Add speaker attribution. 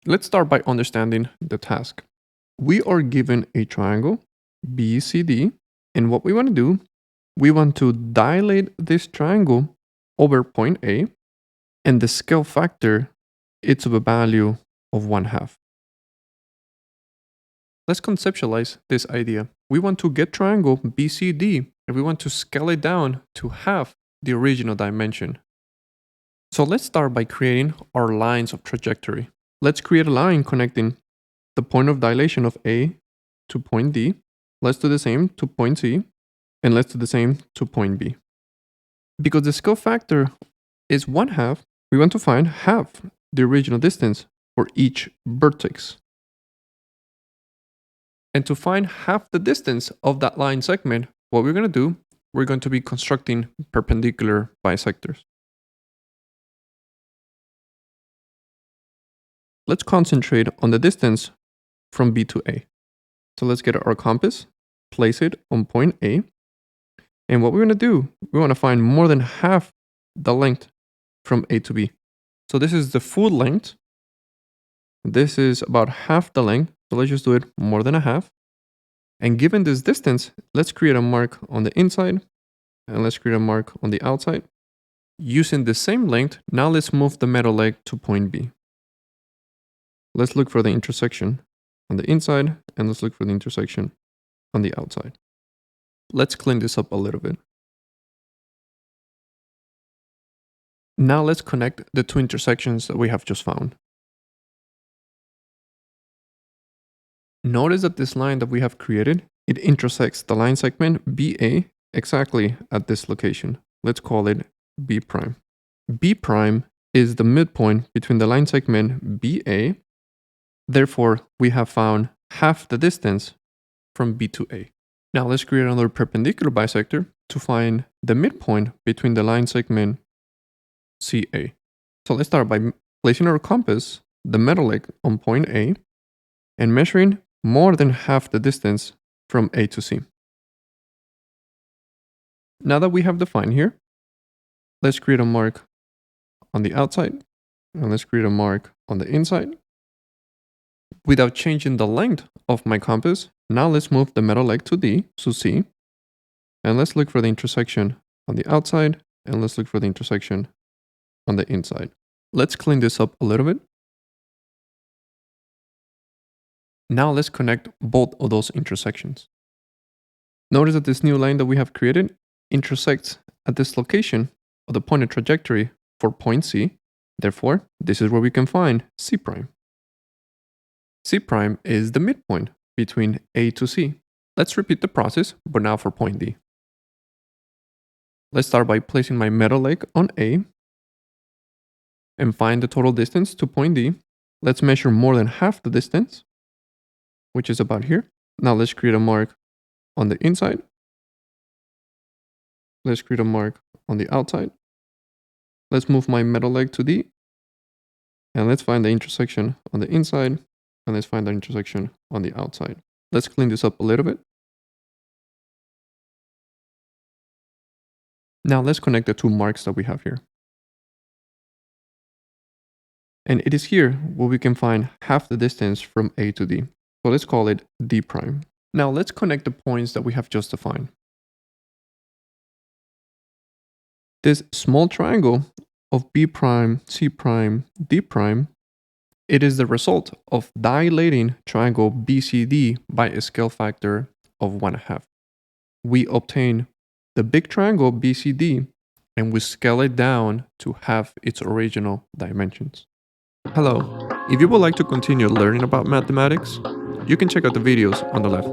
Speaker 1: Let's start by understanding the task. We are given a triangle, BCD, and what we want to do, we want to dilate this triangle over point A, and the scale factor, it's of a value of 1/2. Let's conceptualize this idea. We want to get triangle BCD, and we want to scale it down to half the original dimension. So let's start by creating our lines of trajectory. Let's create a line connecting the point of dilation of A to point D. Let's do the same to point C, and let's do the same to point B. Because the scale factor is 1/2, we want to find half the original distance for each vertex. And to find half the distance of that line segment, what we're going to do, we're going to be constructing perpendicular bisectors. Let's concentrate on the distance from B to A. So let's get our compass, place it on point A. And what we're going to do, we want to find more than half the length from A to B. So this is the full length. This is about half the length. So let's just do it more than a half. And given this distance, let's create a mark on the inside. And let's create a mark on the outside. Using the same length, now let's move the metal leg to point B. Let's look for the intersection on the inside, and let's look for the intersection on the outside. Let's clean this up a little bit. Now let's connect the two intersections that we have just found. Notice that this line that we have created, it intersects the line segment BA exactly at this location. Let's call it B prime. B prime is the midpoint between the line segment BA. Therefore, we have found half the distance from B to A. Now let's create another perpendicular bisector to find the midpoint between the line segment CA. So let's start by placing our compass, the metal leg, on point A, and measuring more than half the distance from A to C. Now that we have defined here, let's create a mark on the outside, and let's create a mark on the inside. Without changing the length of my compass, now let's move the metal leg to D, so C, and let's look for the intersection on the outside, and let's look for the intersection on the inside. Let's clean this up a little bit. Now let's connect both of those intersections. Notice that this new line that we have created intersects at this location of the pointed trajectory for point C. Therefore, this is where we can find C prime. C prime is the midpoint between A to C. Let's repeat the process, but now for point D. Let's start by placing my metal leg on A and find the total distance to point D. Let's measure more than half the distance, which is about here. Now let's create a mark on the inside. Let's create a mark on the outside. Let's move my metal leg to D. And let's find the intersection on the inside. And let's find the intersection on the outside. Let's clean this up a little bit. Now let's connect the two marks that we have here. And it is here where we can find half the distance from A to D. So let's call it D prime. Now let's connect the points that we have just defined. This small triangle of B prime, C prime, D prime, it is the result of dilating triangle BCD by a scale factor of 1/2. We obtain the big triangle BCD and we scale it down to half its original dimensions. Hello, if you would like to continue learning about mathematics, you can check out the videos on the left.